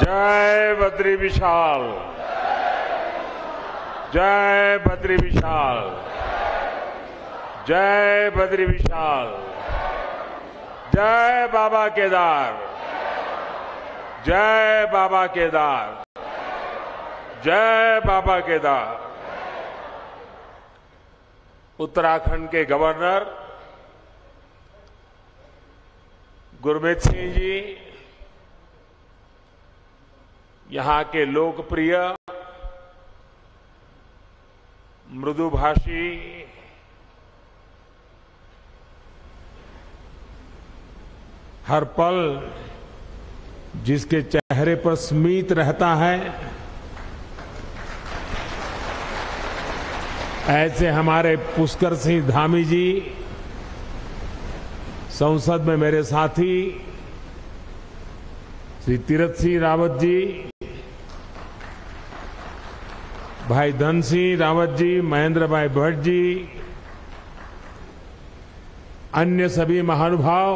जय बद्री विशाल, जय बद्री विशाल, जय बद्री विशाल, जय बाबा केदार, जय बाबा केदार, जय बाबा केदार। उत्तराखंड के गवर्नर गुरमीत सिंह जी, यहां के लोकप्रिय मृदुभाषी हर पल जिसके चेहरे पर स्मित रहता है, ऐसे हमारे पुष्कर सिंह धामी जी, संसद में मेरे साथी श्री तीरथ सिंह रावत जी, भाई धन सिंह रावत जी, महेंद्र भाई भट्ट जी, अन्य सभी महानुभाव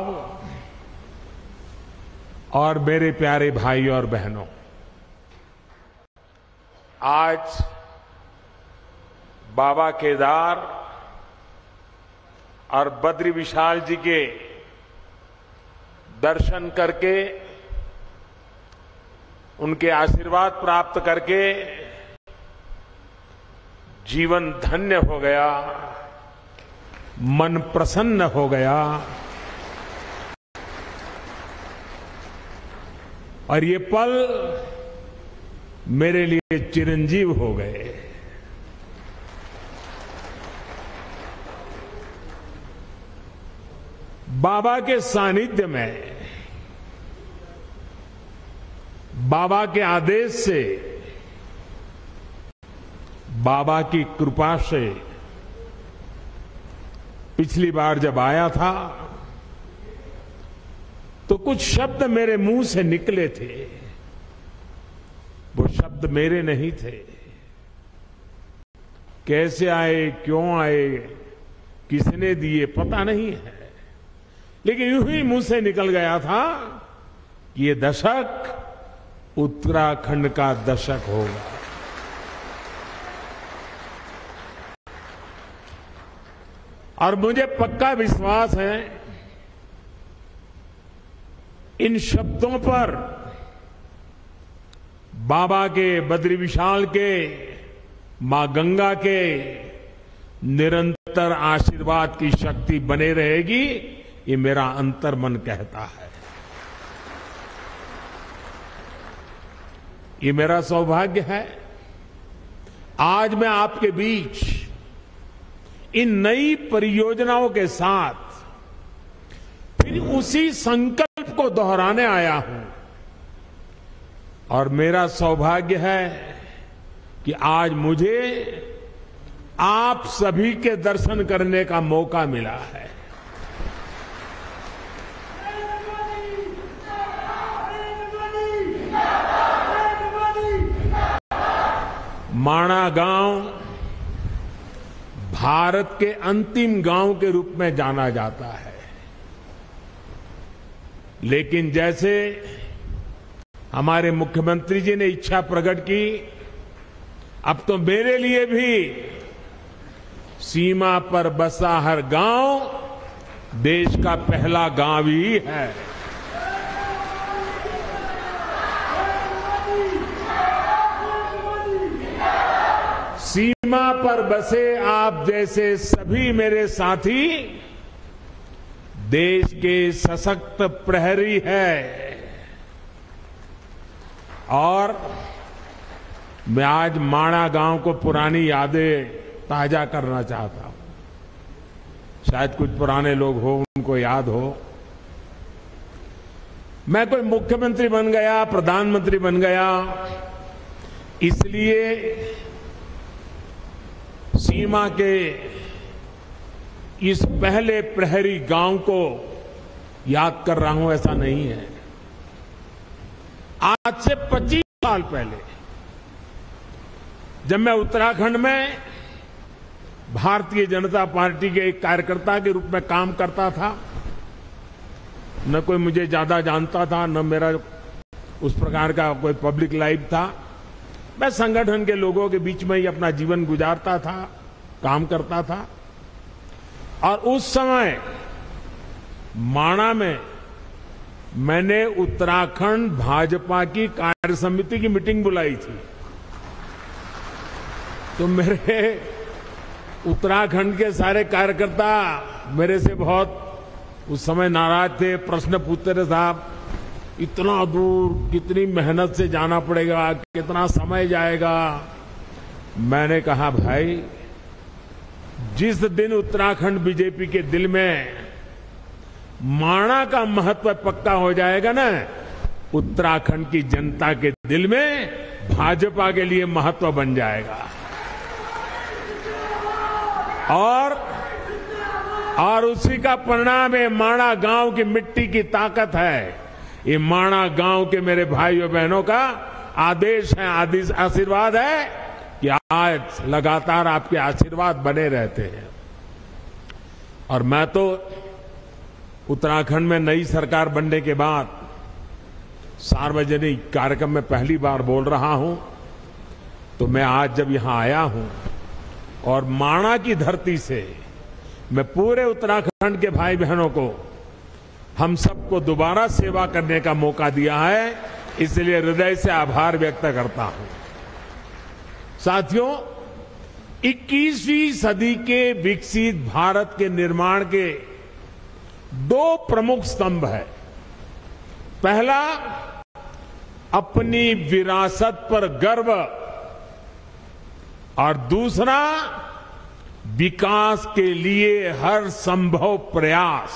और मेरे प्यारे भाई और बहनों, आज बाबा केदार और बद्री विशाल जी के दर्शन करके, उनके आशीर्वाद प्राप्त करके जीवन धन्य हो गया, मन प्रसन्न हो गया और ये पल मेरे लिए चिरंजीव हो गए। बाबा के सानिध्य में, बाबा के आदेश से, बाबा की कृपा से पिछली बार जब आया था तो कुछ शब्द मेरे मुंह से निकले थे। वो शब्द मेरे नहीं थे। कैसे आए, क्यों आए, किसने दिए, पता नहीं है, लेकिन यूं ही मुंह से निकल गया था कि ये दशक उत्तराखंड का दशक होगा। और मुझे पक्का विश्वास है इन शब्दों पर बाबा के, बद्री विशाल के, मां गंगा के निरंतर आशीर्वाद की शक्ति बने रहेगी, ये मेरा अंतर्मन कहता है। ये मेरा सौभाग्य है आज मैं आपके बीच इन नई परियोजनाओं के साथ फिर उसी संकल्प को दोहराने आया हूं। और मेरा सौभाग्य है कि आज मुझे आप सभी के दर्शन करने का मौका मिला है। माणा गांव भारत के अंतिम गांव के रूप में जाना जाता है, लेकिन जैसे हमारे मुख्यमंत्री जी ने इच्छा प्रकट की, अब तो मेरे लिए भी सीमा पर बसा हर गांव देश का पहला गांव ही है। सीमा पर बसे आप जैसे सभी मेरे साथी देश के सशक्त प्रहरी है। और मैं आज माणा गांव को पुरानी यादें ताजा करना चाहता हूं। शायद कुछ पुराने लोग हो, उनको याद हो, मैं कोई मुख्यमंत्री बन गया, प्रधानमंत्री बन गया, इसलिए सीमा के इस पहले प्रहरी गांव को याद कर रहा हूं, ऐसा नहीं है। आज से 25 साल पहले जब मैं उत्तराखंड में भारतीय जनता पार्टी के एक कार्यकर्ता के रूप में काम करता था, न कोई मुझे ज्यादा जानता था, न मेरा उस प्रकार का कोई पब्लिक लाइफ था। मैं संगठन के लोगों के बीच में ही अपना जीवन गुजारता था, काम करता था। और उस समय माणा में मैंने उत्तराखंड भाजपा की कार्य समिति की मीटिंग बुलाई थी। तो मेरे उत्तराखंड के सारे कार्यकर्ता मेरे से बहुत उस समय नाराज थे, प्रश्न पूछते थे, साहब इतना दूर कितनी मेहनत से जाना पड़ेगा, कितना समय जाएगा। मैंने कहा भाई, जिस दिन उत्तराखंड बीजेपी के दिल में माणा का महत्व पक्का हो जाएगा ना, उत्तराखंड की जनता के दिल में भाजपा के लिए महत्व बन जाएगा। और उसी का परिणाम है माणा गांव की मिट्टी की ताकत है। ये माणा गांव के मेरे भाइयों बहनों का आदेश है, आशीर्वाद है कि आज लगातार आपके आशीर्वाद बने रहते हैं। और मैं तो उत्तराखंड में नई सरकार बनने के बाद सार्वजनिक कार्यक्रम में पहली बार बोल रहा हूं। तो मैं आज जब यहां आया हूं और माणा की धरती से मैं पूरे उत्तराखंड के भाई बहनों को, हम सबको दोबारा सेवा करने का मौका दिया है, इसलिए हृदय से आभार व्यक्त करता हूं। साथियों, 21वीं सदी के विकसित भारत के निर्माण के दो प्रमुख स्तंभ है। पहला, अपनी विरासत पर गर्व, और दूसरा, विकास के लिए हर संभव प्रयास।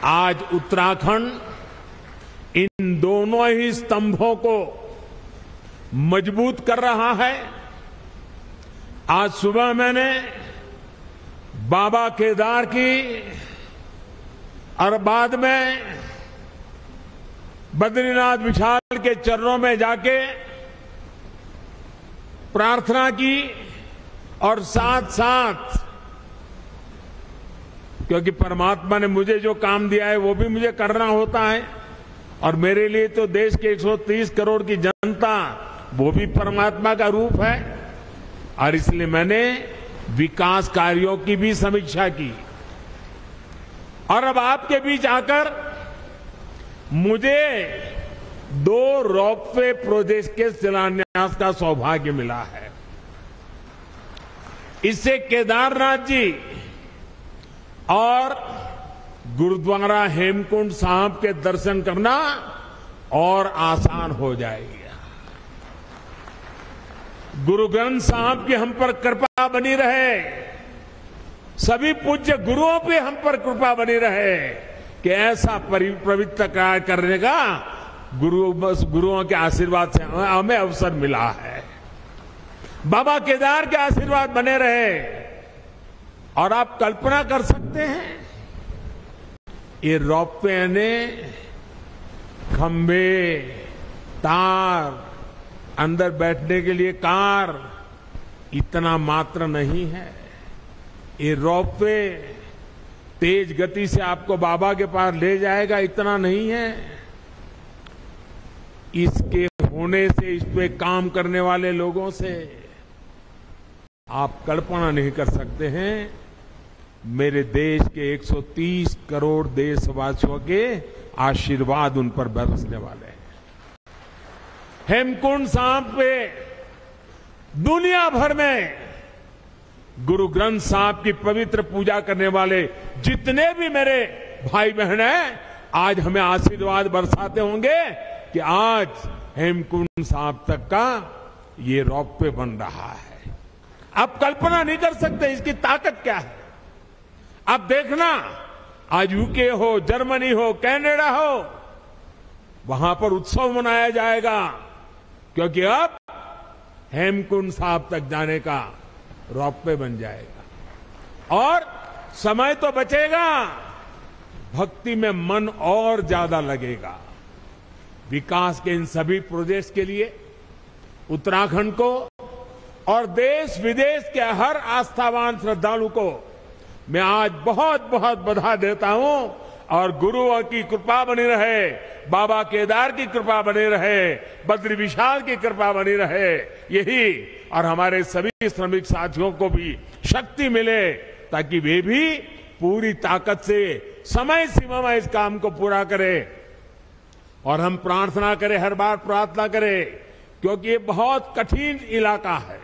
आज उत्तराखंड इन दोनों ही स्तंभों को मजबूत कर रहा है। आज सुबह मैंने बाबा केदार की और बाद में बद्रीनाथ विशाल के चरणों में जाके प्रार्थना की, और साथ साथ, क्योंकि परमात्मा ने मुझे जो काम दिया है वो भी मुझे करना होता है, और मेरे लिए तो देश के 130 करोड़ की जनता वो भी परमात्मा का रूप है। और इसलिए मैंने विकास कार्यों की भी समीक्षा की। और अब आपके बीच आकर मुझे 2 रोपवे प्रोजेक्ट के शिलान्यास का सौभाग्य मिला है। इससे केदारनाथ जी और गुरुद्वारा हेमकुंड साहब के दर्शन करना और आसान हो जाएगा। गुरु ग्रंथ साहब की हम पर कृपा बनी रहे, सभी पूज्य गुरुओं पे हम पर कृपा बनी रहे कि ऐसा पवित्र कार्य करने का गुरुओं के आशीर्वाद से हमें अवसर मिला है। बाबा केदार के आशीर्वाद बने रहे। और आप कल्पना कर सकते हैं, ये रोपवे ने खंभे, तार, अंदर बैठने के लिए कार, इतना मात्र नहीं है। ये रोपवे तेज गति से आपको बाबा के पास ले जाएगा, इतना नहीं है। इसके होने से, इस पे काम करने वाले लोगों से आप कल्पना नहीं कर सकते हैं मेरे देश के 130 करोड़ देशवासियों के आशीर्वाद उन पर बरसने वाले हैं। हेमकुंड साहब पे दुनिया भर में गुरु ग्रंथ साहब की पवित्र पूजा करने वाले जितने भी मेरे भाई बहन हैं, आज हमें आशीर्वाद बरसाते होंगे कि आज हेमकुंड साहब तक का ये रोपवे बन रहा है। आप कल्पना नहीं कर सकते इसकी ताकत क्या है। आप देखना, आज यूके हो, जर्मनी हो, कनाडा हो, वहां पर उत्सव मनाया जाएगा, क्योंकि अब हेमकुंड साहब तक जाने का रोपवे बन जाएगा। और समय तो बचेगा, भक्ति में मन और ज्यादा लगेगा। विकास के इन सभी प्रोजेक्ट्स के लिए उत्तराखंड को और देश विदेश के हर आस्थावान श्रद्धालु को मैं आज बहुत बहुत बधाई देता हूं। और गुरुओं की कृपा बनी रहे, बाबा केदार की कृपा बनी रहे, बद्री विशाल की कृपा बनी रहे, यही और हमारे सभी श्रमिक साथियों को भी शक्ति मिले ताकि वे भी पूरी ताकत से समय सीमा में इस काम को पूरा करें। और हम प्रार्थना करें, हर बार प्रार्थना करें, क्योंकि ये बहुत कठिन इलाका है,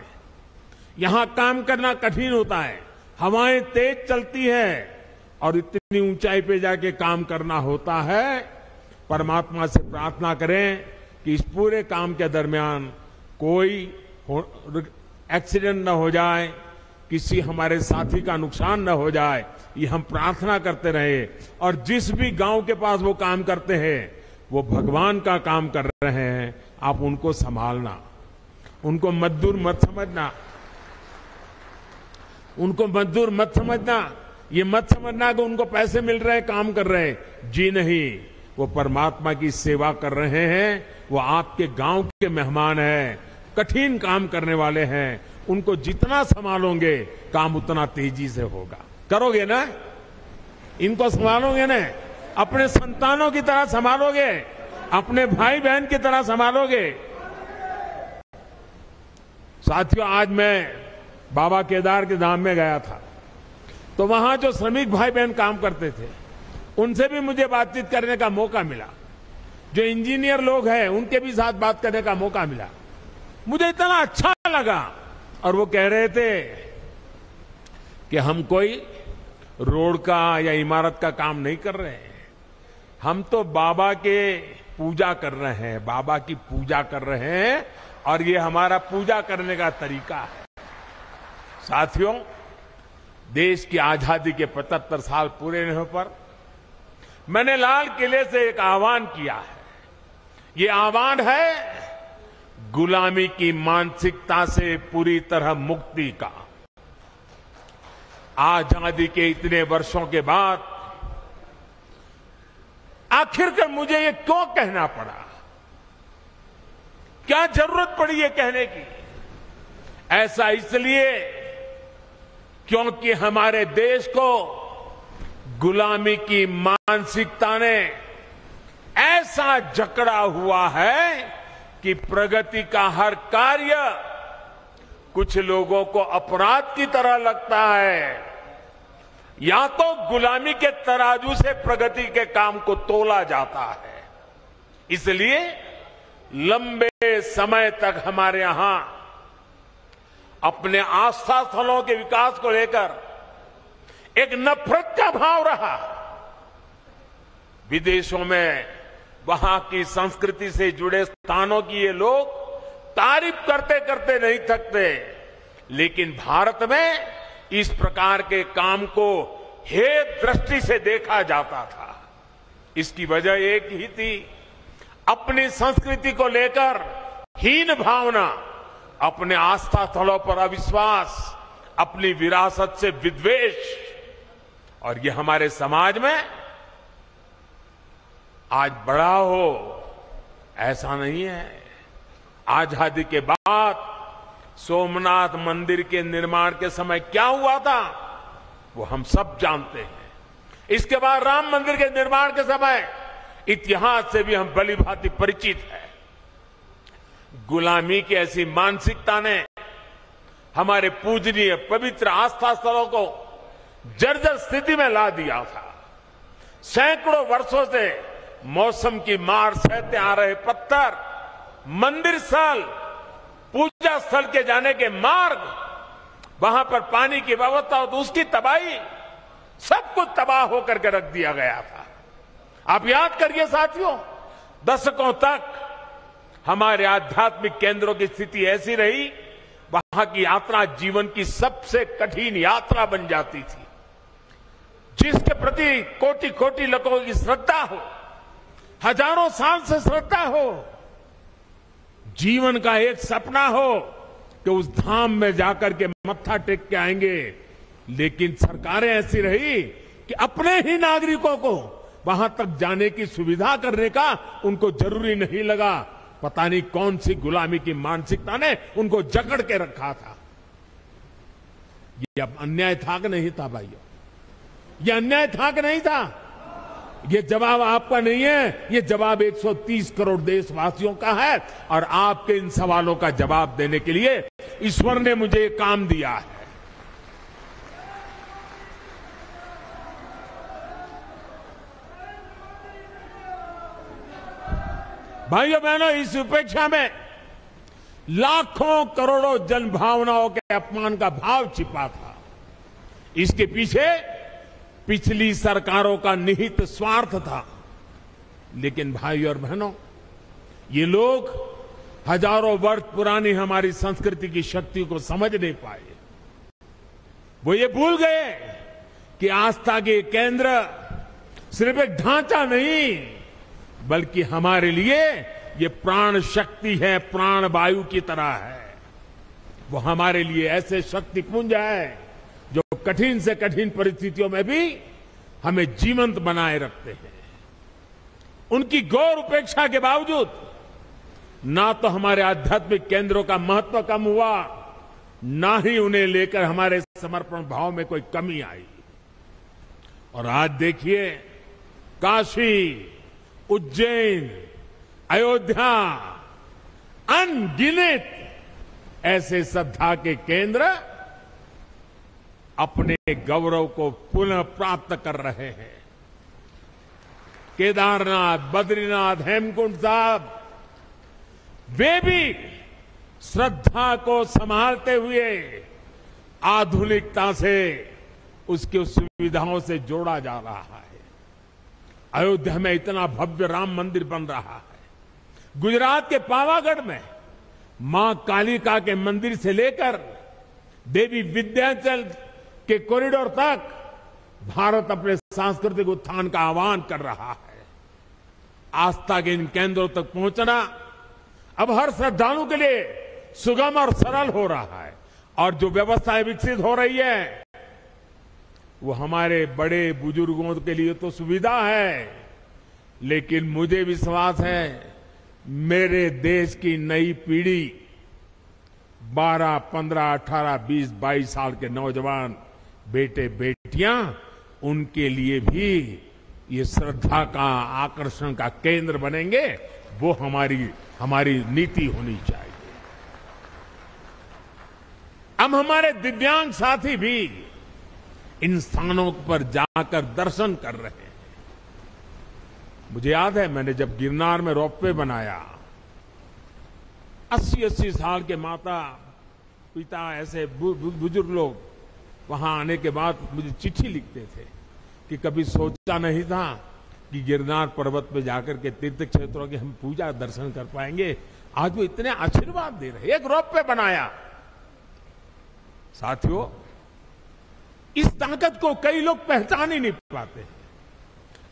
यहां काम करना कठिन होता है, हवाएं तेज चलती हैं और इतनी ऊंचाई पे जाके काम करना होता है। परमात्मा से प्रार्थना करें कि इस पूरे काम के दरमियान कोई एक्सीडेंट न हो जाए, किसी हमारे साथी का नुकसान न हो जाए, ये हम प्रार्थना करते रहे। और जिस भी गांव के पास वो काम करते हैं, वो भगवान का काम कर रहे हैं, आप उनको संभालना, उनको मजदूर मत समझना, उनको मजदूर मत समझना, ये मत समझना कि उनको पैसे मिल रहे हैं, काम कर रहे हैं। जी नहीं, वो परमात्मा की सेवा कर रहे हैं, वो आपके गांव के मेहमान हैं, कठिन काम करने वाले हैं। उनको जितना संभालोगे काम उतना तेजी से होगा। करोगे ना? इनको संभालोगे ना? अपने संतानों की तरह संभालोगे, अपने भाई बहन की तरह संभालोगे। साथियों, आज मैं बाबा केदार के धाम में गया था, तो वहां जो श्रमिक भाई बहन काम करते थे, उनसे भी मुझे बातचीत करने का मौका मिला। जो इंजीनियर लोग हैं, उनके भी साथ बात करने का मौका मिला। मुझे इतना अच्छा लगा। और वो कह रहे थे कि हम कोई रोड का या इमारत का काम नहीं कर रहे हैं, हम तो बाबा के पूजा कर रहे हैं, बाबा की पूजा कर रहे हैं, और ये हमारा पूजा करने का तरीका है। साथियों, देश की आजादी के 75 साल पूरे होने पर मैंने लाल किले से एक आह्वान किया है। ये आह्वान है गुलामी की मानसिकता से पूरी तरह मुक्ति का। आजादी के इतने वर्षों के बाद आखिरकार मुझे ये क्यों कहना पड़ा? क्या जरूरत पड़ी ये कहने की? ऐसा इसलिए क्योंकि हमारे देश को गुलामी की मानसिकता ने ऐसा जकड़ा हुआ है कि प्रगति का हर कार्य कुछ लोगों को अपराध की तरह लगता है। या तो गुलामी के तराजू से प्रगति के काम को तोला जाता है। इसलिए लंबे समय तक हमारे यहां अपने आस्था स्थलों के विकास को लेकर एक नफरत का भाव रहा। विदेशों में वहां की संस्कृति से जुड़े स्थानों की ये लोग तारीफ करते करते नहीं थकते, लेकिन भारत में इस प्रकार के काम को हेय दृष्टि से देखा जाता था। इसकी वजह एक ही थी, अपनी संस्कृति को लेकर हीन भावना, अपने आस्था स्थलों पर अविश्वास, अपनी विरासत से विद्वेष। और ये हमारे समाज में आज बड़ा हो ऐसा नहीं है। आजादी के बाद सोमनाथ मंदिर के निर्माण के समय क्या हुआ था वो हम सब जानते हैं। इसके बाद राम मंदिर के निर्माण के समय इतिहास से भी हम भली भांति परिचित हैं। गुलामी की ऐसी मानसिकता ने हमारे पूजनीय पवित्र आस्था स्थलों को जर्जर स्थिति में ला दिया था। सैकड़ों वर्षों से मौसम की मार सहते आ रहे पत्थर, मंदिर स्थल, पूजा स्थल के जाने के मार्ग, वहां पर पानी की व्यवस्था हो तो उसकी तबाही, सब कुछ तबाह होकर के रख दिया गया था। आप याद करिए साथियों, दशकों तक हमारे आध्यात्मिक केंद्रों की स्थिति ऐसी रही, वहां की यात्रा जीवन की सबसे कठिन यात्रा बन जाती थी। जिसके प्रति कोटि कोटि लोगों की श्रद्धा हो, हजारों साल से श्रद्धा हो, जीवन का एक सपना हो कि उस धाम में जाकर के मत्था टेक के आएंगे, लेकिन सरकारें ऐसी रही कि अपने ही नागरिकों को वहां तक जाने की सुविधा करने का उनको जरूरी नहीं लगा। पता नहीं कौन सी गुलामी की मानसिकता ने उनको जकड़ के रखा था। ये अब अन्याय था कि नहीं था भाइयों? ये अन्याय था कि नहीं था? ये जवाब आपका नहीं है, ये जवाब 130 करोड़ देशवासियों का है। और आपके इन सवालों का जवाब देने के लिए ईश्वर ने मुझे ये काम दिया है। भाइयों बहनों, इस उपेक्षा में लाखों करोड़ों जन भावनाओं के अपमान का भाव छिपा था। इसके पीछे पिछली सरकारों का निहित स्वार्थ था। लेकिन भाइयों और बहनों, ये लोग हजारों वर्ष पुरानी हमारी संस्कृति की शक्ति को समझ नहीं पाए। वो ये भूल गए कि आस्था के केंद्र सिर्फ एक ढांचा नहीं, बल्कि हमारे लिए ये प्राण शक्ति है, प्राण वायु की तरह है। वो हमारे लिए ऐसे शक्तिपुंज है जो कठिन से कठिन परिस्थितियों में भी हमें जीवंत बनाए रखते हैं। उनकी घोर उपेक्षा के बावजूद ना तो हमारे आध्यात्मिक केंद्रों का महत्व कम हुआ, ना ही उन्हें लेकर हमारे समर्पण भाव में कोई कमी आई। और आज देखिए, काशी, उज्जैन, अयोध्या, अनगिनत ऐसे श्रद्धा के केंद्र अपने गौरव को पुनः प्राप्त कर रहे हैं। केदारनाथ, बद्रीनाथ, हेमकुंड साहब, वे भी श्रद्धा को संभालते हुए आधुनिकता से उसकी सुविधाओं से जोड़ा जा रहा है। अयोध्या में इतना भव्य राम मंदिर बन रहा है। गुजरात के पावागढ़ में मां कालिका के मंदिर से लेकर देवी विंध्याचल के कॉरिडोर तक भारत अपने सांस्कृतिक उत्थान का आह्वान कर रहा है। आस्था के इन केंद्रों तक पहुंचना अब हर श्रद्धालु के लिए सुगम और सरल हो रहा है। और जो व्यवस्थाएं विकसित हो रही है, वो हमारे बड़े बुजुर्गों के लिए तो सुविधा है, लेकिन मुझे विश्वास है मेरे देश की नई पीढ़ी 12, 15, 18, 20, 22 साल के नौजवान बेटे बेटियां, उनके लिए भी ये श्रद्धा का आकर्षण का केंद्र बनेंगे। वो हमारी नीति होनी चाहिए। अब हमारे दिव्यांग साथी भी इन स्थानों पर जाकर दर्शन कर रहे हैं। मुझे याद है, मैंने जब गिरनार में रोपवे बनाया, 80-80 साल के माता पिता ऐसे बुजुर्ग लोग वहां आने के बाद मुझे चिट्ठी लिखते थे कि कभी सोचा नहीं था कि गिरनार पर्वत पे जाकर के तीर्थ क्षेत्रों की हम पूजा दर्शन कर पाएंगे। आज वो इतने आशीर्वाद दे रहे। एक रोपवे बनाया। साथियों, इस ताकत को कई लोग पहचान ही नहीं पाते।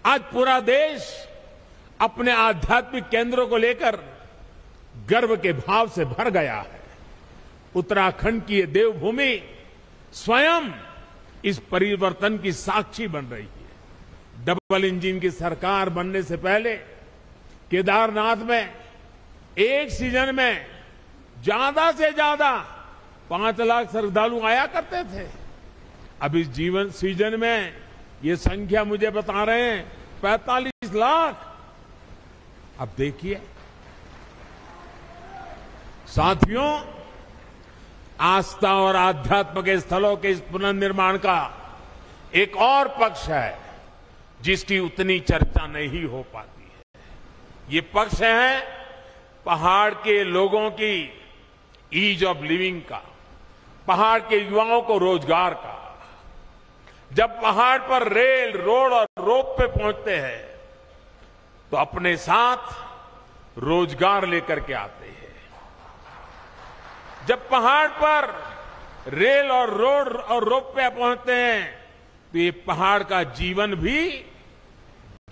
आज पूरा देश अपने आध्यात्मिक केंद्रों को लेकर गर्व के भाव से भर गया है। उत्तराखंड की ये देवभूमि स्वयं इस परिवर्तन की साक्षी बन रही है। डबल इंजन की सरकार बनने से पहले केदारनाथ में एक सीजन में ज्यादा से ज्यादा 5 लाख श्रद्धालु आया करते थे। अब इस सीजन में ये संख्या मुझे बता रहे हैं 45 लाख। अब देखिए साथियों, आस्था और आध्यात्म के स्थलों के इस पुनर्निर्माण का एक और पक्ष है जिसकी उतनी चर्चा नहीं हो पाती है। ये पक्ष है पहाड़ के लोगों की ईज ऑफ लिविंग का, पहाड़ के युवाओं को रोजगार का। जब पहाड़ पर रेल, रोड और रोप पे पहुंचते हैं तो अपने साथ रोजगार लेकर के आते हैं। जब पहाड़ पर रेल और रोड और रोप पे पहुंचते हैं तो ये पहाड़ का जीवन भी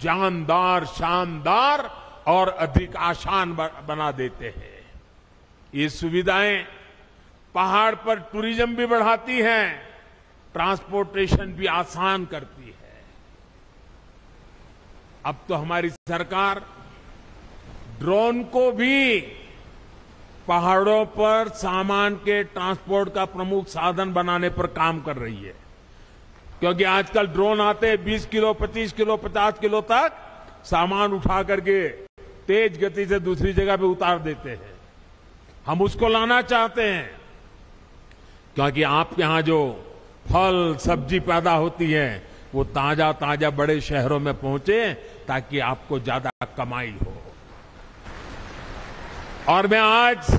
जानदार, शानदार और अधिक आसान बना देते हैं। ये सुविधाएं पहाड़ पर टूरिज्म भी बढ़ाती हैं, ट्रांसपोर्टेशन भी आसान करती है। अब तो हमारी सरकार ड्रोन को भी पहाड़ों पर सामान के ट्रांसपोर्ट का प्रमुख साधन बनाने पर काम कर रही है। क्योंकि आजकल ड्रोन आते हैं 20 किलो, 25 किलो, 50 किलो तक सामान उठा करके तेज गति से दूसरी जगह पे उतार देते हैं। हम उसको लाना चाहते हैं क्योंकि आपके यहां जो फल सब्जी पैदा होती है वो ताजा ताजा बड़े शहरों में पहुंचे ताकि आपको ज्यादा कमाई हो। और मैं आज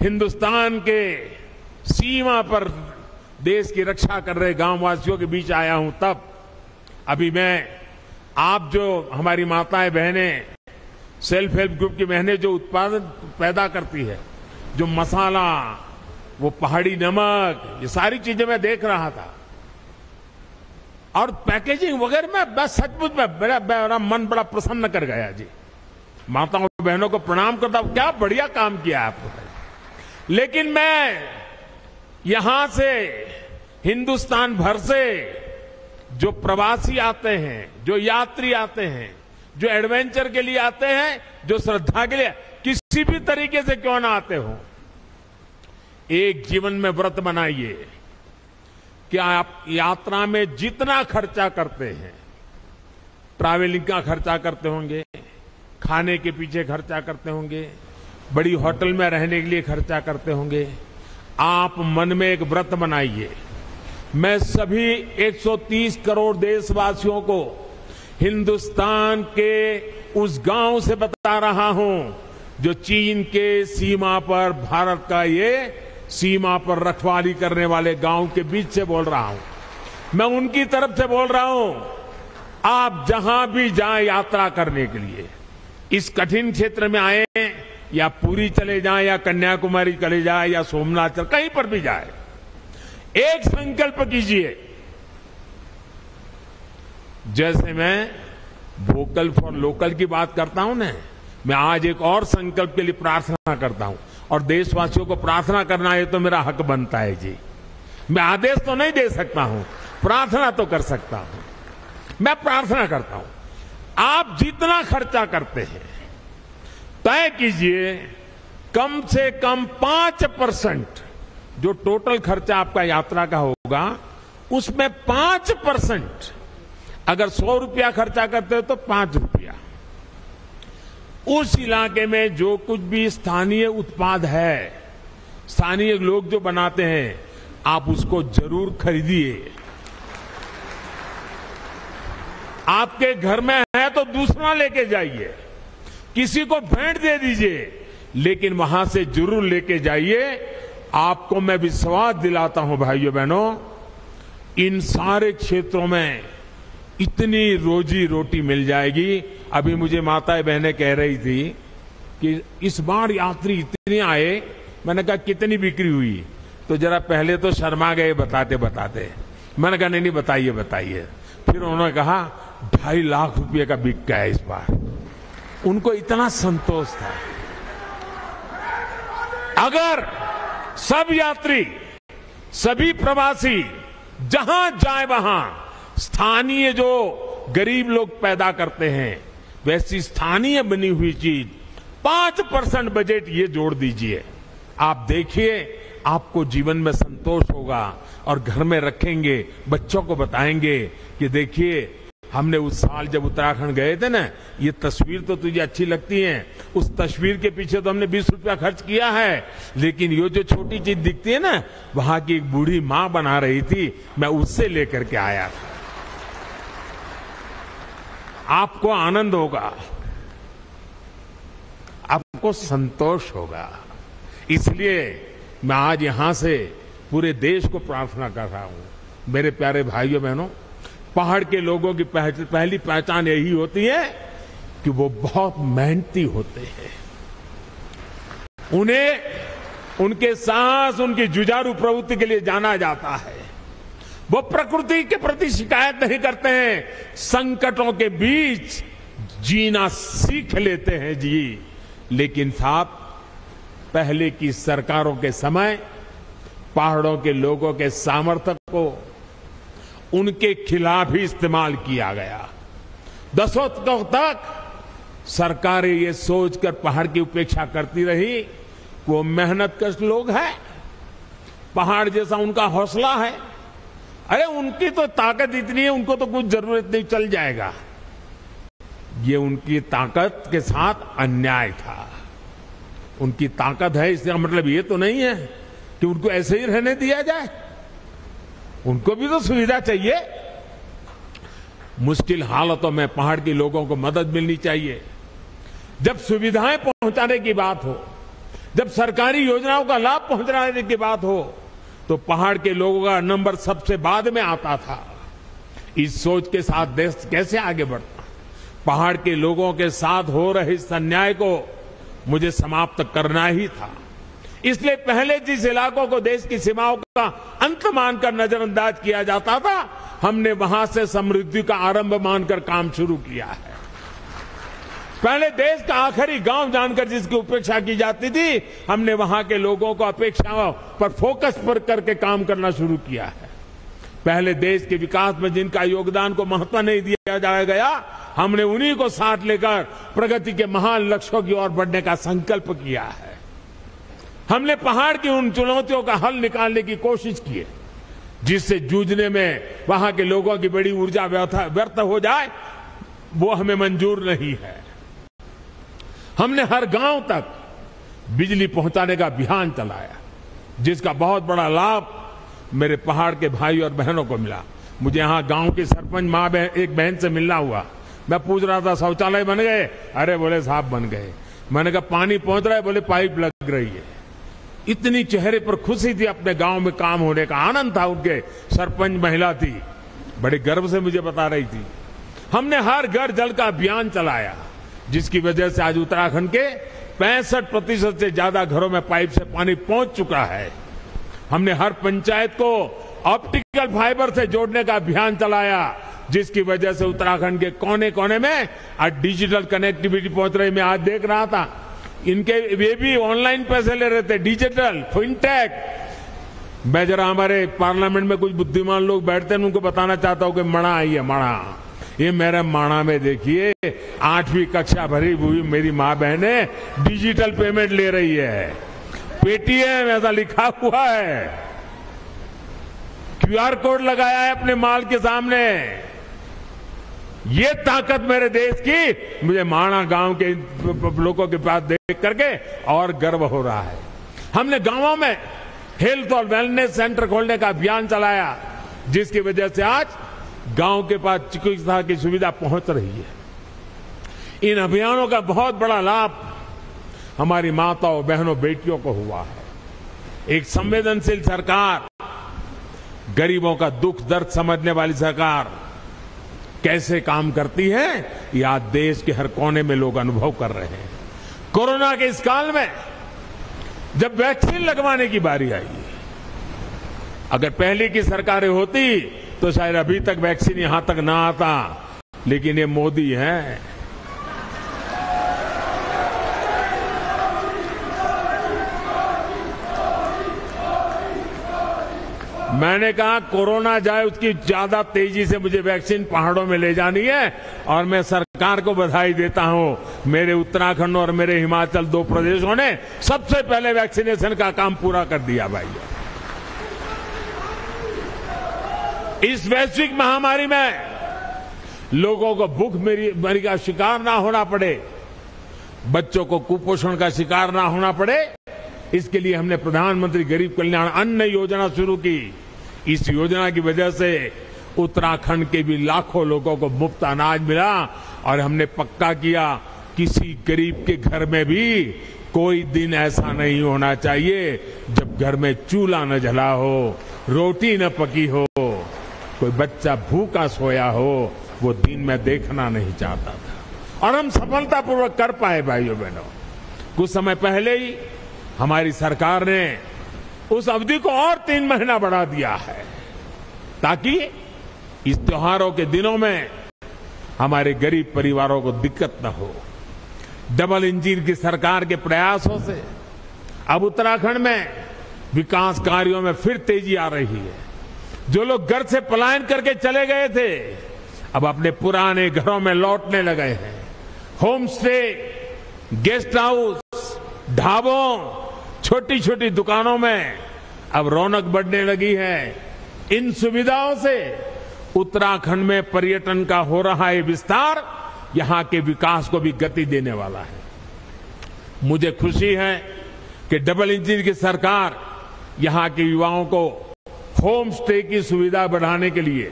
हिंदुस्तान के सीमा पर देश की रक्षा कर रहे गांववासियों के बीच आया हूं। तब अभी मैं आप जो हमारी माताएं बहनें सेल्फ हेल्प ग्रुप की बहनें जो उत्पादन पैदा करती है, जो मसाला, वो पहाड़ी नमक, ये सारी चीजें मैं देख रहा था और पैकेजिंग वगैरह में बस सचमुच में मेरा मन बड़ा प्रसन्न कर गया जी। माताओं बहनों को प्रणाम करता हूं, क्या बढ़िया काम किया आपने। लेकिन मैं यहां से हिंदुस्तान भर से जो प्रवासी आते हैं, जो यात्री आते हैं, जो एडवेंचर के लिए आते हैं, जो श्रद्धा के लिए, किसी भी तरीके से क्यों ना आते हो, एक जीवन में व्रत बनाइए कि आप यात्रा में जितना खर्चा करते हैं, ट्रैवलिंग का खर्चा करते होंगे, खाने के पीछे खर्चा करते होंगे, बड़ी होटल में रहने के लिए खर्चा करते होंगे, आप मन में एक व्रत बनाइए। मैं सभी 130 करोड़ देशवासियों को हिंदुस्तान के उस गांव से बता रहा हूं जो चीन के सीमा पर भारत का ये सीमा पर रखवाली करने वाले गांव के बीच से बोल रहा हूं। मैं उनकी तरफ से बोल रहा हूं, आप जहां भी जाएं यात्रा करने के लिए, इस कठिन क्षेत्र में आए या पुरी चले जाएं या कन्याकुमारी चले जाएं या सोमनाथ, कहीं पर भी जाए, एक संकल्प कीजिए। जैसे मैं वोकल फॉर लोकल की बात करता हूं ना, मैं आज एक और संकल्प के लिए प्रार्थना करता हूं और देशवासियों को प्रार्थना करना है तो मेरा हक बनता है जी। मैं आदेश तो नहीं दे सकता हूं, प्रार्थना तो कर सकता हूं। मैं प्रार्थना करता हूं, आप जितना खर्चा करते हैं तय कीजिए कम से कम 5% जो टोटल खर्चा आपका यात्रा का होगा उसमें 5%, अगर 100 रुपया खर्चा करते हो तो 5 रुपया उस इलाके में जो कुछ भी स्थानीय उत्पाद है, स्थानीय लोग जो बनाते हैं, आप उसको जरूर खरीदिए। आपके घर में है तो दूसरा लेके जाइए, किसी को भेंट दे दीजिए, लेकिन वहां से जरूर लेके जाइए। आपको मैं विश्वास दिलाता हूं भाइयों बहनों, इन सारे क्षेत्रों में इतनी रोजी रोटी मिल जाएगी। अभी मुझे माताएं बहनें कह रही थी कि इस बार यात्री इतने आए, मैंने कहा कितनी बिक्री हुई, तो जरा पहले तो शर्मा गए बताते बताते। मैंने कहा नहीं बताइए बताइए। फिर उन्होंने कहा 2.5 लाख रुपए का बिक गया इस बार। उनको इतना संतोष था। अगर सब यात्री, सभी प्रवासी जहां जाए वहां स्थानीय जो गरीब लोग पैदा करते हैं वैसी स्थानीय बनी हुई चीज 5% बजट ये जोड़ दीजिए, आप देखिए आपको जीवन में संतोष होगा। और घर में रखेंगे, बच्चों को बताएंगे कि देखिए हमने उस साल जब उत्तराखंड गए थे ना, ये तस्वीर तो तुझे अच्छी लगती है, उस तस्वीर के पीछे तो हमने 20 रुपया खर्च किया है, लेकिन ये जो छोटी चीज दिखती है ना, वहां की एक बूढ़ी मां बना रही थी, मैं उससे लेकर के आया था। आपको आनंद होगा, आपको संतोष होगा। इसलिए मैं आज यहां से पूरे देश को प्रार्थना कर रहा हूं, मेरे प्यारे भाइयों बहनों, पहाड़ के लोगों की पहली पहचान यही होती है कि वो बहुत मेहनती होते हैं। उन्हें उनके साहस, उनकी जुझारू प्रवृत्ति के लिए जाना जाता है। वो प्रकृति के प्रति शिकायत नहीं करते हैं, संकटों के बीच जीना सीख लेते हैं जी। लेकिन साहब, पहले की सरकारों के समय पहाड़ों के लोगों के सामर्थ्य को उनके खिलाफ ही इस्तेमाल किया गया। दशकों तक सरकारें ये सोचकर पहाड़ की उपेक्षा करती रही, वो मेहनतकश लोग हैं, पहाड़ जैसा उनका हौसला है, अरे उनकी तो ताकत इतनी है, उनको तो कुछ जरूरत नहीं, चल जाएगा। ये उनकी ताकत के साथ अन्याय था। उनकी ताकत है इसका मतलब ये तो नहीं है कि उनको ऐसे ही रहने दिया जाए, उनको भी तो सुविधा चाहिए। मुश्किल हालातों में पहाड़ के लोगों को मदद मिलनी चाहिए। जब सुविधाएं पहुंचाने की बात हो, जब सरकारी योजनाओं का लाभ पहुंचाने की बात हो, तो पहाड़ के लोगों का नंबर सबसे बाद में आता था। इस सोच के साथ देश कैसे आगे बढ़ता? पहाड़ के लोगों के साथ हो रहे इस अन्याय को मुझे समाप्त करना ही था। इसलिए पहले जिस इलाकों को देश की सीमाओं का अंत मानकर नजरअंदाज किया जाता था, हमने वहां से समृद्धि का आरंभ मानकर काम शुरू किया है। पहले देश का आखिरी गांव जानकर जिसकी उपेक्षा की जाती थी, हमने वहां के लोगों को अपेक्षाओं पर फोकस पर करके काम करना शुरू किया है। पहले देश के विकास में जिनका योगदान को महत्व नहीं दिया जाया गया, हमने उन्हीं को साथ लेकर प्रगति के महान लक्ष्यों की ओर बढ़ने का संकल्प किया है। हमने पहाड़ की उन चुनौतियों का हल निकालने की कोशिश की है, जिससे जूझने में वहां के लोगों की बड़ी ऊर्जा व्यर्थ हो जाए, वो हमें मंजूर नहीं है। हमने हर गांव तक बिजली पहुंचाने का अभियान चलाया, जिसका बहुत बड़ा लाभ मेरे पहाड़ के भाई और बहनों को मिला। मुझे यहां गांव की सरपंच मां एक बहन से मिलना हुआ। मैं पूछ रहा था शौचालय बन गए? अरे बोले साहब बन गए। मैंने कहा पानी पहुंच रहा है? बोले पाइप लग रही है। इतनी चेहरे पर खुशी थी, अपने गांव में काम होने का आनंद था। उनके सरपंच महिला थी, बड़े गर्व से मुझे बता रही थी। हमने हर घर जल का अभियान चलाया, जिसकी वजह से आज उत्तराखंड के 65% से ज्यादा घरों में पाइप से पानी पहुंच चुका है। हमने हर पंचायत को ऑप्टिकल फाइबर से जोड़ने का अभियान चलाया, जिसकी वजह से उत्तराखंड के कोने कोने में आज डिजिटल कनेक्टिविटी पहुंच रही। मैं आज देख रहा था, इनके वे भी ऑनलाइन पैसे ले रहे थे, डिजिटल फिनटेक। मैं जरा हमारे पार्लियामेंट में कुछ बुद्धिमान लोग बैठते हैं, उनको बताना चाहता हूं कि मणा आई है, मणा। ये मेरे माणा में देखिए 8वीं कक्षा भरी हुई मेरी मां बहने डिजिटल पेमेंट ले रही है। पेटीएम ऐसा लिखा हुआ है, क्यूआर कोड लगाया है अपने माल के सामने। ये ताकत मेरे देश की मुझे माणा गांव के लोगों के पास देख करके और गर्व हो रहा है। हमने गांवों में हेल्थ और वेलनेस सेंटर खोलने का अभियान चलाया, जिसकी वजह से आज गांव के पास चिकित्सा की सुविधा पहुंच रही है। इन अभियानों का बहुत बड़ा लाभ हमारी माताओं, बहनों, बेटियों को हुआ है। एक संवेदनशील सरकार, गरीबों का दुख दर्द समझने वाली सरकार कैसे काम करती है, यह आज देश के हर कोने में लोग अनुभव कर रहे हैं। कोरोना के इस काल में जब वैक्सीन लगवाने की बारी आई, अगर पहले की सरकारें होती तो शायद अभी तक वैक्सीन यहां तक ना आता, लेकिन ये मोदी है। मैंने कहा कोरोना जाए उसकी ज्यादा तेजी से मुझे वैक्सीन पहाड़ों में ले जानी है, और मैं सरकार को बधाई देता हूं। मेरे उत्तराखंड और मेरे हिमाचल 2 प्रदेशों ने सबसे पहले वैक्सीनेशन का काम पूरा कर दिया भाई। इस वैश्विक महामारी में लोगों को भूखमरी का शिकार ना होना पड़े, बच्चों को कुपोषण का शिकार ना होना पड़े, इसके लिए हमने प्रधानमंत्री गरीब कल्याण अन्न योजना शुरू की। इस योजना की वजह से उत्तराखंड के भी लाखों लोगों को मुफ्त अनाज मिला, और हमने पक्का किया किसी गरीब के घर में भी कोई दिन ऐसा नहीं होना चाहिए जब घर में चूल्हा न जला हो, रोटी न पकी हो, कोई बच्चा भूखा सोया हो। वो दिन मैं देखना नहीं चाहता था, और हम सफलतापूर्वक कर पाए भाइयों बहनों। कुछ समय पहले ही हमारी सरकार ने उस अवधि को और 3 महीना बढ़ा दिया है, ताकि इस त्योहारों के दिनों में हमारे गरीब परिवारों को दिक्कत न हो। डबल इंजन की सरकार के प्रयासों से अब उत्तराखंड में विकास कार्यों में फिर तेजी आ रही है। जो लोग घर से पलायन करके चले गए थे, अब अपने पुराने घरों में लौटने लगे हैं। होम स्टे, गेस्ट हाउस, ढाबों, छोटी छोटी दुकानों में अब रौनक बढ़ने लगी है। इन सुविधाओं से उत्तराखंड में पर्यटन का हो रहा है विस्तार यहां के विकास को भी गति देने वाला है। मुझे खुशी है कि डबल इंजन की सरकार यहां के युवाओं को होम स्टे की सुविधा बढ़ाने के लिए,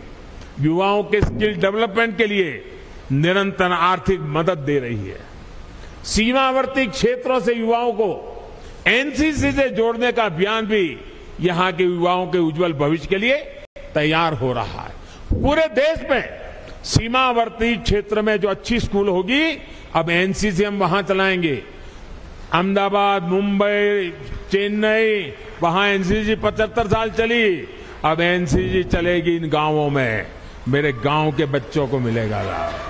युवाओं के स्किल डेवलपमेंट के लिए निरंतर आर्थिक मदद दे रही है। सीमावर्ती क्षेत्रों से युवाओं को एनसीसी से जोड़ने का अभियान भी यहां के युवाओं के उज्जवल भविष्य के लिए तैयार हो रहा है। पूरे देश में सीमावर्ती क्षेत्र में जो अच्छी स्कूल होगी, अब एनसीसी हम वहां चलाएंगे। अहमदाबाद, मुंबई, चेन्नई, वहां एनसीसी 75 साल चली, अब एनसीसी चलेगी इन गांवों में। मेरे गांव के बच्चों को मिलेगा लाभ।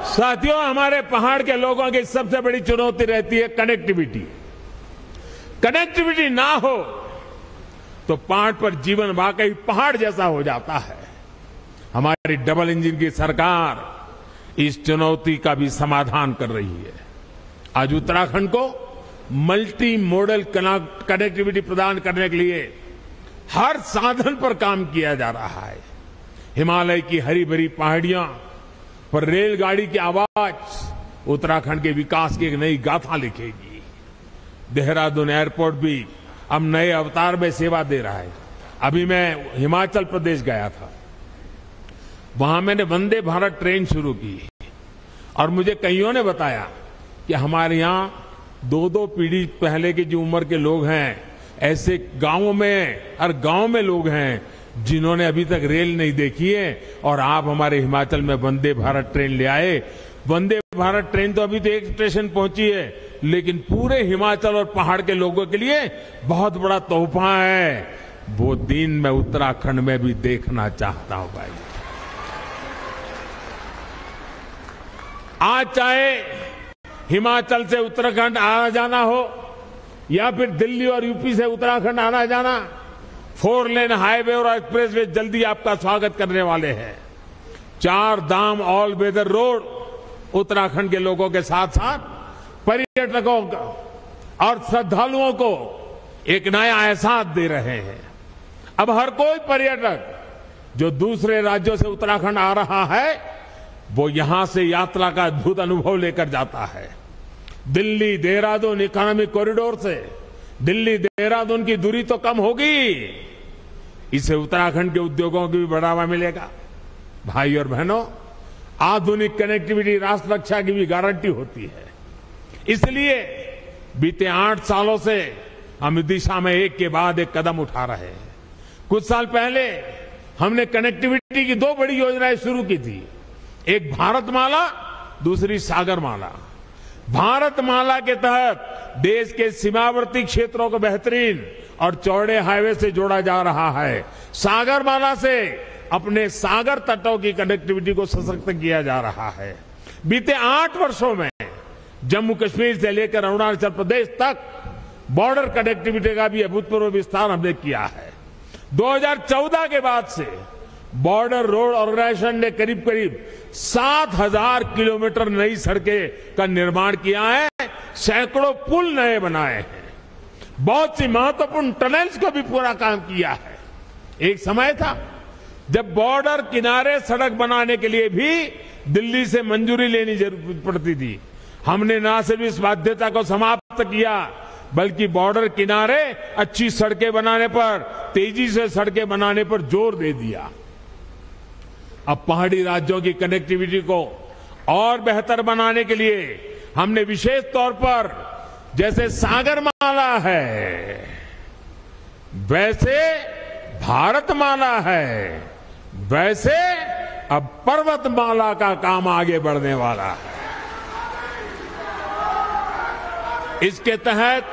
साथियों, हमारे पहाड़ के लोगों की सबसे बड़ी चुनौती रहती है कनेक्टिविटी। कनेक्टिविटी ना हो तो पहाड़ पर जीवन वाकई पहाड़ जैसा हो जाता है। हमारी डबल इंजन की सरकार इस चुनौती का भी समाधान कर रही है। आज उत्तराखंड को मल्टी मॉडल कनेक्टिविटी प्रदान करने के लिए हर साधन पर काम किया जा रहा है। हिमालय की हरी भरी पहाड़ियां पर रेलगाड़ी की आवाज उत्तराखंड के विकास की एक नई गाथा लिखेगी। देहरादून एयरपोर्ट भी अब नए अवतार में सेवा दे रहा है। अभी मैं हिमाचल प्रदेश गया था, वहां मैंने वंदे भारत ट्रेन शुरू की और मुझे कईयों ने बताया कि हमारे यहां 2-2 पीढ़ी पहले की जो उम्र के लोग हैं, ऐसे गांवों में, हर गांव में लोग हैं जिन्होंने अभी तक रेल नहीं देखी है, और आप हमारे हिमाचल में वंदे भारत ट्रेन ले आए। वंदे भारत ट्रेन तो अभी तो एक स्टेशन पहुंची है, लेकिन पूरे हिमाचल और पहाड़ के लोगों के लिए बहुत बड़ा तोहफा है। वो दिन मैं उत्तराखंड में भी देखना चाहता हूं भाई। आज चाहे हिमाचल से उत्तराखंड आना जाना हो या फिर दिल्ली और यूपी से उत्तराखंड आना जाना, 4 लेन हाईवे और एक्सप्रेसवे जल्दी आपका स्वागत करने वाले हैं। 4 धाम ऑल वेदर रोड उत्तराखंड के लोगों के साथ साथ पर्यटकों और श्रद्धालुओं को एक नया एहसास दे रहे हैं। अब हर कोई पर्यटक जो दूसरे राज्यों से उत्तराखंड आ रहा है, वो यहां से यात्रा का अद्भुत अनुभव लेकर जाता है। दिल्ली देहरादून इकोनॉमिक कॉरिडोर से दिल्ली देहरादून की दूरी तो कम होगी, इससे उत्तराखंड के उद्योगों को भी बढ़ावा मिलेगा। भाई और बहनों, आधुनिक कनेक्टिविटी राष्ट्र रक्षा की भी गारंटी होती है। इसलिए बीते 8 सालों से हम इस दिशा में एक के बाद एक कदम उठा रहे हैं। कुछ साल पहले हमने कनेक्टिविटी की 2 बड़ी योजनाएं शुरू की थी, एक भारतमाला, दूसरी सागरमाला। भारतमाला के तहत देश के सीमावर्ती क्षेत्रों को बेहतरीन और चौड़े हाईवे से जोड़ा जा रहा है। सागरमाला से अपने सागर तटों की कनेक्टिविटी को सशक्त किया जा रहा है। बीते 8 वर्षों में जम्मू कश्मीर से लेकर अरुणाचल प्रदेश तक बॉर्डर कनेक्टिविटी का भी अभूतपूर्व विस्तार हमने किया है। 2014 के बाद से बॉर्डर रोड ऑर्गेनाइजेशन ने करीब करीब 7,000 किलोमीटर नई सड़कें का निर्माण किया है, सैकड़ों पुल नए बनाए हैं, बहुत सी महत्वपूर्ण टनल्स को भी पूरा काम किया है। एक समय था जब बॉर्डर किनारे सड़क बनाने के लिए भी दिल्ली से मंजूरी लेनी जरूरत पड़ती थी। हमने न सिर्फ इस बाध्यता को समाप्त किया, बल्कि बॉर्डर किनारे अच्छी सड़कें बनाने पर, तेजी से सड़कें बनाने पर जोर दे दिया। अब पहाड़ी राज्यों की कनेक्टिविटी को और बेहतर बनाने के लिए हमने विशेष तौर पर, जैसे सागरमाला है वैसे भारतमाला है, वैसे अब पर्वतमाला का काम आगे बढ़ने वाला है। इसके तहत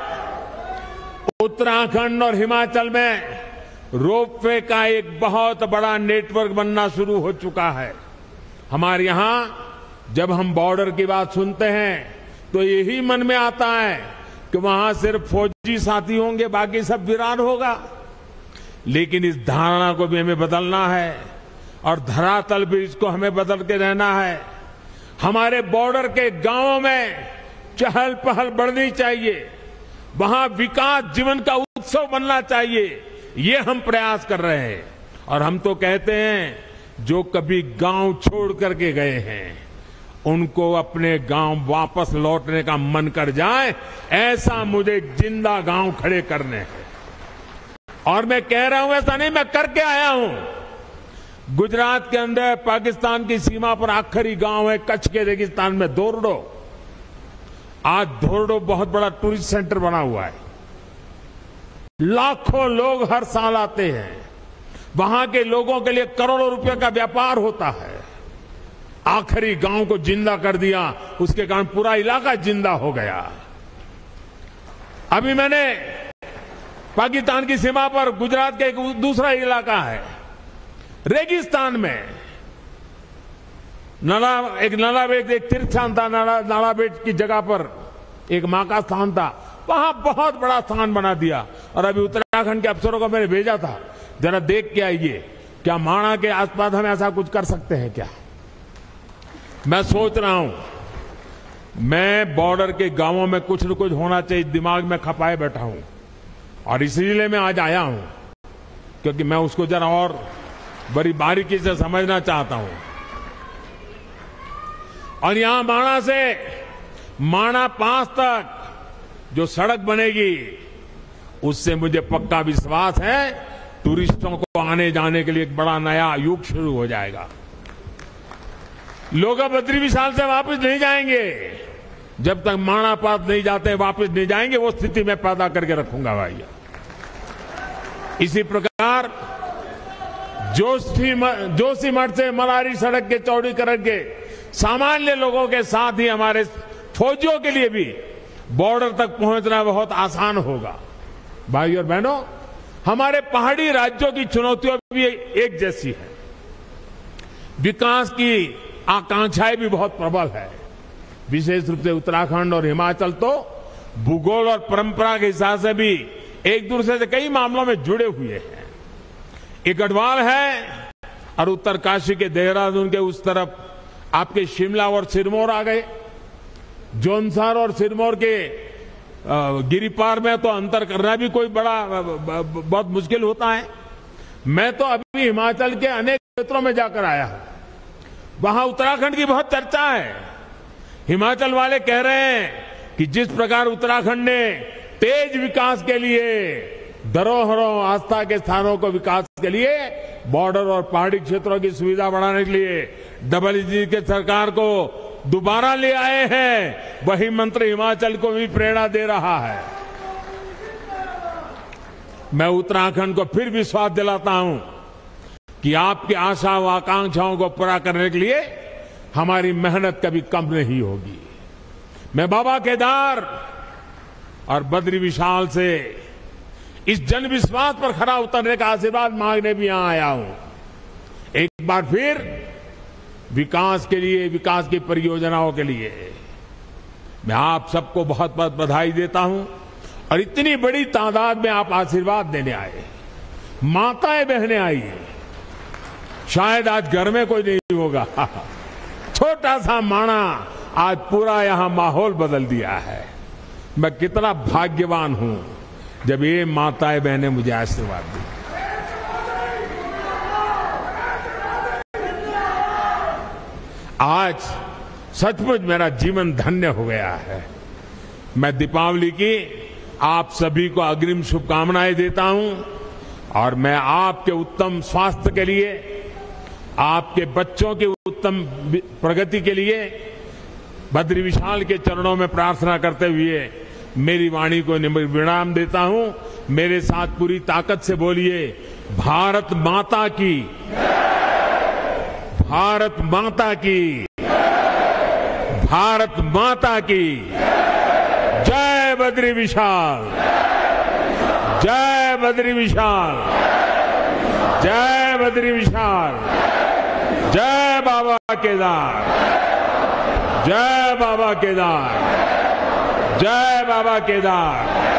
उत्तराखंड और हिमाचल में रोपवे का एक बहुत बड़ा नेटवर्क बनना शुरू हो चुका है। हमारे यहां जब हम बॉर्डर की बात सुनते हैं तो यही मन में आता है कि वहां सिर्फ फौजी साथी होंगे, बाकी सब वीरान होगा। लेकिन इस धारणा को भी हमें बदलना है और धरातल भी इसको हमें बदल के रहना है। हमारे बॉर्डर के गांवों में चहल पहल बढ़नी चाहिए, वहां विकास जीवन का उत्सव बनना चाहिए, ये हम प्रयास कर रहे हैं। और हम तो कहते हैं जो कभी गांव छोड़ करके गए हैं उनको अपने गांव वापस लौटने का मन कर जाए, ऐसा मुझे जिंदा गांव खड़े करने हैं। और मैं कह रहा हूं ऐसा नहीं, मैं करके आया हूं। गुजरात के अंदर पाकिस्तान की सीमा पर आखिरी गांव है कच्छ के रेगिस्तान में धोरडो। आज धोरडो बहुत बड़ा टूरिस्ट सेंटर बना हुआ है, लाखों लोग हर साल आते हैं, वहां के लोगों के लिए करोड़ों रुपए का व्यापार होता है। आखिरी गांव को जिंदा कर दिया, उसके कारण पूरा इलाका जिंदा हो गया। अभी मैंने पाकिस्तान की सीमा पर गुजरात का एक दूसरा इलाका है, रेगिस्तान में नालाबेट एक तीर्थ स्थान था, नालाबेट की जगह पर एक मां का स्थान था, वहां बहुत बड़ा स्थान बना दिया। और अभी उत्तराखंड के अफसरों को मैंने भेजा था, जरा देख के आइए क्या माणा के आसपास हम ऐसा कुछ कर सकते हैं क्या। मैं सोच रहा हूं, मैं बॉर्डर के गांवों में कुछ न कुछ होना चाहिए दिमाग में खपाए बैठा हूं, और इसीलिए मैं आज आया हूं, क्योंकि मैं उसको जरा और बड़ी बारीकी से समझना चाहता हूं। और यहां माणा से माणा पास तक जो सड़क बनेगी, उससे मुझे पक्का विश्वास है टूरिस्टों को आने जाने के लिए एक बड़ा नया युग शुरू हो जाएगा। लोग अब बद्री विशाल से वापस नहीं जाएंगे, जब तक माणा पास नहीं जाते वापस नहीं जाएंगे, वो स्थिति मैं पैदा करके रखूंगा भाई। इसी प्रकार जोशीमठ से मलारी सड़क के चौड़ीकरण के सामान्य लोगों के साथ ही हमारे फौजियों के लिए भी बॉर्डर तक पहुंचना बहुत आसान होगा। भाई और बहनों, हमारे पहाड़ी राज्यों की चुनौतियां भी एक जैसी है, विकास की आकांक्षाएं भी बहुत प्रबल है। विशेष रूप से उत्तराखंड और हिमाचल तो भूगोल और परंपरा के हिसाब से भी एक दूसरे से कई मामलों में जुड़े हुए हैं। एक गढ़वाल है और उत्तरकाशी के देहरादून के उस तरफ आपके शिमला और सिरमौर आ गए। जौनसार और सिरमौर के गिरिपार में तो अंतर करना भी कोई बहुत मुश्किल होता है। मैं तो अभी हिमाचल के अनेक क्षेत्रों में जाकर आया हूं, वहां उत्तराखंड की बहुत चर्चा है। हिमाचल वाले कह रहे हैं कि जिस प्रकार उत्तराखंड ने तेज विकास के लिए धरोहरों आस्था के स्थानों को विकास के लिए बॉर्डर और पहाड़ी क्षेत्रों की सुविधा बढ़ाने के लिए डबल इंजन के सरकार को दोबारा ले आए हैं, वही मंत्र हिमाचल को भी प्रेरणा दे रहा है। मैं उत्तराखंड को फिर विश्वास दिलाता हूं कि आपकी आशा व आकांक्षाओं को पूरा करने के लिए हमारी मेहनत कभी कम नहीं होगी। मैं बाबा केदार और बद्री विशाल से इस जन विश्वास पर खरा उतरने का आशीर्वाद मांगने भी यहां आया हूं। एक बार फिर विकास के लिए, विकास की परियोजनाओं के लिए मैं आप सबको बहुत बहुत बधाई देता हूं। और इतनी बड़ी तादाद में आप आशीर्वाद देने आए, माताएं बहनें आई, शायद आज घर में कोई नहीं होगा, छोटा सा माणा आज पूरा यहां माहौल बदल दिया है। मैं कितना भाग्यवान हूं जब ये माताएं बहनें मुझे आशीर्वाद दी। आज सचमुच मेरा जीवन धन्य हो गया है। मैं दीपावली की आप सभी को अग्रिम शुभकामनाएं देता हूं और मैं आपके उत्तम स्वास्थ्य के लिए, आपके बच्चों की उत्तम प्रगति के लिए बद्री विशाल के चरणों में प्रार्थना करते हुए मेरी वाणी को विराम देता हूं। मेरे साथ पूरी ताकत से बोलिए, भारत माता की, भारत माता की, भारत माता की जय बद्री विशाल, जय बद्री विशाल, जय बद्री विशाल, जय बाबा केदार, जय बाबा केदार, जय बाबा केदार।